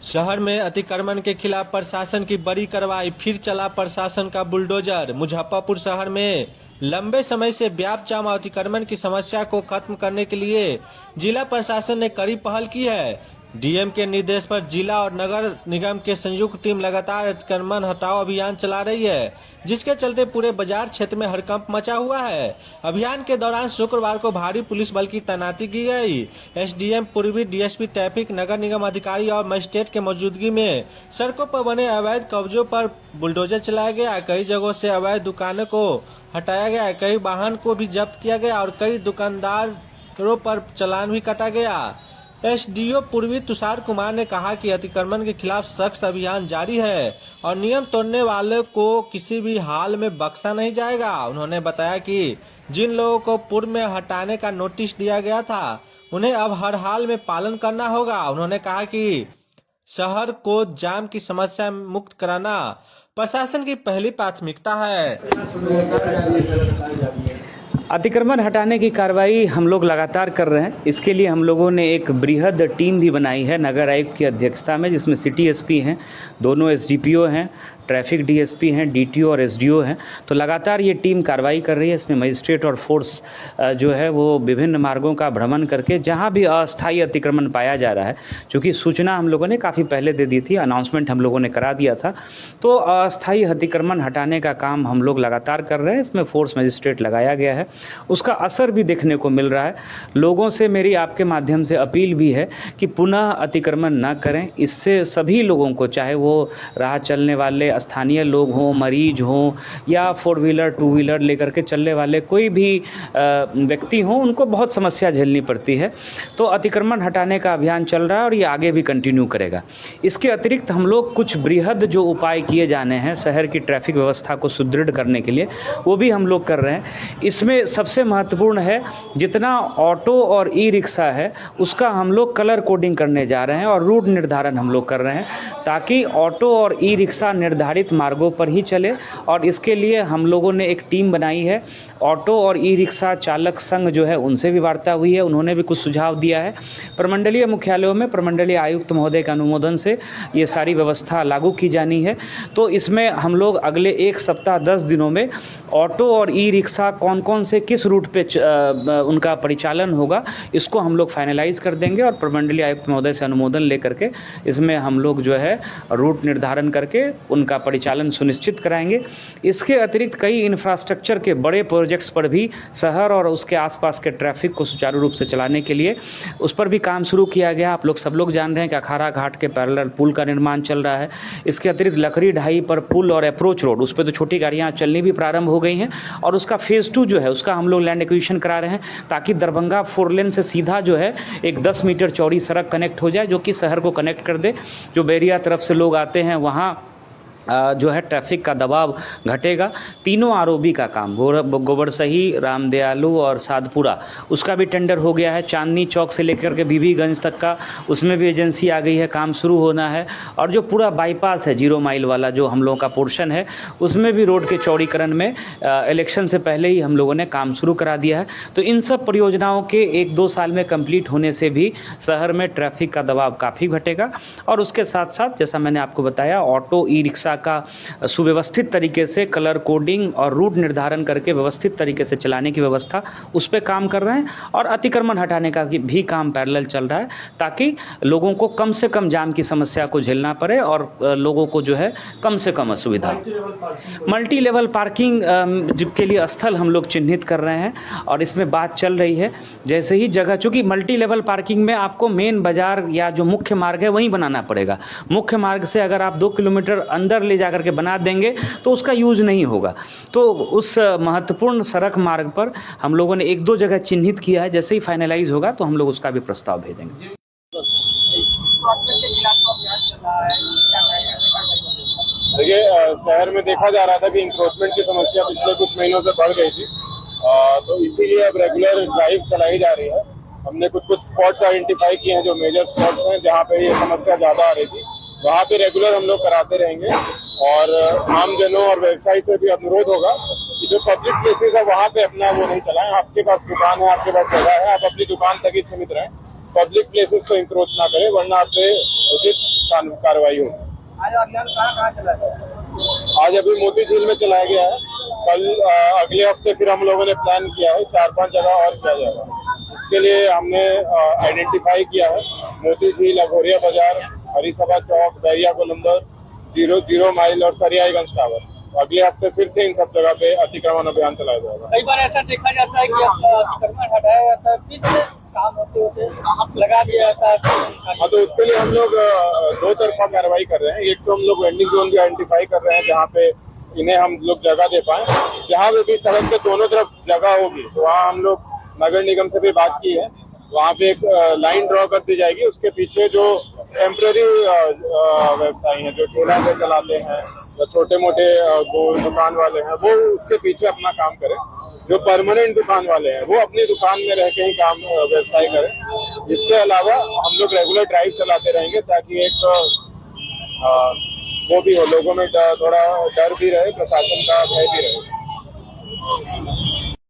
शहर में अतिक्रमण के खिलाफ प्रशासन की बड़ी कार्रवाई, फिर चला प्रशासन का बुलडोजर। मुजफ्फरपुर शहर में लंबे समय से व्याप्त जाम और अतिक्रमण की समस्या को खत्म करने के लिए जिला प्रशासन ने कड़ी पहल की है। डीएम के निर्देश पर जिला और नगर निगम के संयुक्त टीम लगातार अतिक्रमण हटाओ अभियान चला रही है, जिसके चलते पूरे बाजार क्षेत्र में हड़कंप मचा हुआ है। अभियान के दौरान शुक्रवार को भारी पुलिस बल की तैनाती की गई। एसडीएम पूर्वी, डीएसपी ट्रैफिक, नगर निगम अधिकारी और मजिस्ट्रेट के मौजूदगी में सड़कों पर बने अवैध कब्जों पर बुलडोजर चलाया गया। कई जगहों से अवैध दुकानों को हटाया गया, कई वाहन को भी जब्त किया गया और कई दुकानदारों पर चालान भी काटा गया। एसडीओ पूर्वी तुषार कुमार ने कहा कि अतिक्रमण के खिलाफ सख्त अभियान जारी है और नियम तोड़ने वालों को किसी भी हाल में बख्शा नहीं जाएगा। उन्होंने बताया कि जिन लोगों को पूर्व में हटाने का नोटिस दिया गया था, उन्हें अब हर हाल में पालन करना होगा। उन्होंने कहा कि शहर को जाम की समस्या मुक्त कराना प्रशासन की पहली प्राथमिकता है। अतिक्रमण हटाने की कार्रवाई हम लोग लगातार कर रहे हैं। इसके लिए हम लोगों ने एक बृहद टीम भी बनाई है नगर आयुक्त की अध्यक्षता में, जिसमें सिटी एसपी हैं, दोनों एसडीपीओ हैं, ट्रैफिक डीएसपी हैं, डीटीओ और एसडीओ हैं। तो लगातार ये टीम कार्रवाई कर रही है। इसमें मजिस्ट्रेट और फोर्स जो है वो विभिन्न मार्गों का भ्रमण करके जहां भी अस्थायी अतिक्रमण पाया जा रहा है, चूँकि सूचना हम लोगों ने काफ़ी पहले दे दी थी, अनाउंसमेंट हम लोगों ने करा दिया था, तो अस्थायी अतिक्रमण हटाने का काम हम लोग लगातार कर रहे हैं। इसमें फोर्स मजिस्ट्रेट लगाया गया है, उसका असर भी देखने को मिल रहा है। लोगों से मेरी आपके माध्यम से अपील भी है कि पुनः अतिक्रमण न करें। इससे सभी लोगों को, चाहे वो राह चलने वाले स्थानीय लोग हों, मरीज हों या 4 व्हीलर 2 व्हीलर लेकर के चलने वाले कोई भी व्यक्ति हों, उनको बहुत समस्या झेलनी पड़ती है। तो अतिक्रमण हटाने का अभियान चल रहा है और ये आगे भी कंटिन्यू करेगा। इसके अतिरिक्त हम लोग कुछ बृहद जो उपाय किए जाने हैं शहर की ट्रैफिक व्यवस्था को सुदृढ़ करने के लिए, वो भी हम लोग कर रहे हैं। इसमें सबसे महत्वपूर्ण है, जितना ऑटो और ई रिक्शा है उसका हम लोग कलर कोडिंग करने जा रहे हैं और रूट निर्धारण हम लोग कर रहे हैं, ताकि ऑटो और ई रिक्शा निर्धारित मार्गों पर ही चले। और इसके लिए हम लोगों ने एक टीम बनाई है। ऑटो और ई रिक्शा चालक संघ जो है उनसे भी वार्ता हुई है, उन्होंने भी कुछ सुझाव दिया है। प्रमंडलीय मुख्यालयों में प्रमंडलीय आयुक्त महोदय के अनुमोदन से ये सारी व्यवस्था लागू की जानी है। तो इसमें हम लोग अगले 1 सप्ताह 10 दिनों में ऑटो और ई रिक्शा कौन कौन से किस रूट पे उनका परिचालन होगा, इसको हम लोग फाइनलाइज कर देंगे और प्रमंडलीय आयुक्त महोदय से अनुमोदन लेकर के इसमें हम लोग जो है रूट निर्धारण करके उनका परिचालन सुनिश्चित कराएंगे। इसके अतिरिक्त कई इंफ्रास्ट्रक्चर के बड़े प्रोजेक्ट्स पर भी शहर और उसके आसपास के ट्रैफिक को सुचारू रूप से चलाने के लिए उस पर भी काम शुरू किया गया। आप लोग सब लोग जान रहे हैं कि अखाड़ा घाट के पैरेलल पुल का निर्माण चल रहा है। इसके अतिरिक्त लकड़ी ढाई पर पुल और अप्रोच रोड, उस पर तो छोटी गाड़ियाँ चलनी भी प्रारंभ हो गई हैं और उसका फेज़ 2 जो है उसका हम लोग लैंड एक्विजिशन करा रहे हैं, ताकि दरभंगा 4 लेन से सीधा जो है एक 10 मीटर चौड़ी सड़क कनेक्ट हो जाए, जो कि शहर को कनेक्ट कर दे। जो बैरिया तरफ से लोग आते हैं वहाँ जो है ट्रैफिक का दबाव घटेगा। तीनों आरओबी का काम, गोबरसही, रामदयालु और साधपुरा, उसका भी टेंडर हो गया है। चांदनी चौक से लेकर के बीबीगंज तक का, उसमें भी एजेंसी आ गई है, काम शुरू होना है। और जो पूरा बाईपास है 0 माइल वाला जो हम लोगों का पोर्शन है, उसमें भी रोड के चौड़ीकरण में इलेक्शन से पहले ही हम लोगों ने काम शुरू करा दिया है। तो इन सब परियोजनाओं के 1-2 साल में कंप्लीट होने से भी शहर में ट्रैफिक का दबाव काफ़ी घटेगा। और उसके साथ साथ जैसा मैंने आपको बताया, ऑटो ई रिक्शा का सुव्यवस्थित तरीके से कलर कोडिंग और रूट निर्धारण करके व्यवस्थित तरीके से चलाने की व्यवस्था, उस पर काम कर रहे हैं। और अतिक्रमण हटाने का भी काम पैरेलल चल रहा है, ताकि लोगों को कम से कम जाम की समस्या को झेलना पड़े और लोगों को जो है कम से कम असुविधा। मल्टी लेवल पार्किंग के लिए स्थल हम लोग चिन्हित कर रहे हैं और इसमें बात चल रही है। जैसे ही जगह, चूँकि मल्टी लेवल पार्किंग में आपको मेन बाजार या जो मुख्य मार्ग है वहीं बनाना पड़ेगा। मुख्य मार्ग से अगर आप 2 किलोमीटर अंदर ले जाकर के बना देंगे तो उसका यूज नहीं होगा। तो उस महत्वपूर्ण सड़क मार्ग पर हम लोगों ने 1-2 जगह चिन्हित किया है। जैसे ही फाइनलाइज होगा तो हम लोग उसका भी प्रस्ताव भेजेंगे। देखिए, शहर में देखा जा रहा था कि इंक्रोचमेंट की समस्या पिछले कुछ महीनों से बढ़ गई थी, तो इसीलिए अब रेगुलर ड्राइव चलाई जा रही है। हमने कुछ स्पॉट्स आइडेंटिफाई किए हैं जो मेजर स्पॉट्स हैं, जहाँ पे ये समस्या ज्यादा आ रही थी। वहाँ पे रेगुलर हम लोग कराते रहेंगे और आम जनों और व्यवसायी से भी अनुरोध होगा कि जो पब्लिक प्लेसेस है वहाँ पे अपना वो नहीं चलाएं। आपके पास दुकान है, आपके पास जगह है, आप अपनी दुकान तक ही सीमित रहें। पब्लिक प्लेसेस को इंक्रोच ना करें, वरना आप पे उचित कार्रवाई होगी। आज अभियान कहाँ चला है? आज अभी मोती झील में चलाया गया है। कल अगले हफ्ते फिर हम लोगों ने प्लान किया है 4-5 जगह और किया जाएगा। इसके लिए हमने आइडेंटिफाई किया है मोती झील, अघोरिया बाजार, हरिसभा चौक, बैरिया गोलंबर, 0 माइल और सरियागंज टावर। अगले हफ्ते फिर से इन सब जगह पे अतिक्रमण अभियान चलाया जाएगा। कई बार ऐसा देखा जाता है कि अतिक्रमण हटाया जाता है, फिर से काम होते होते लगा दिया जाता है। हाँ, तो उसके लिए हम लोग 2 तरफा कार्रवाई कर रहे हैं। एक तो हम लोग वेंडिंग जोन भी आइडेंटिफाई कर रहे हैं जहाँ पे इन्हें हम लोग जगह दे पाए। जहाँ पे भी सड़क के दोनों तरफ जगह होगी वहाँ हम लोग नगर निगम से भी बात की है, वहाँ पे एक लाइन ड्रॉ कर दी जाएगी। उसके पीछे जो टेम्पररी व्यवसायी हैं, जो ठेला पे चलाते हैं या छोटे मोटे दुकान वाले हैं, वो उसके पीछे अपना काम करें। जो परमानेंट दुकान वाले हैं वो अपनी दुकान में रह के ही काम व्यवसाय करें। इसके अलावा हम लोग रेगुलर ड्राइव चलाते रहेंगे ताकि एक वो भी हो, लोगों में थोड़ा डर भी रहे, प्रशासन का भय भी रहे।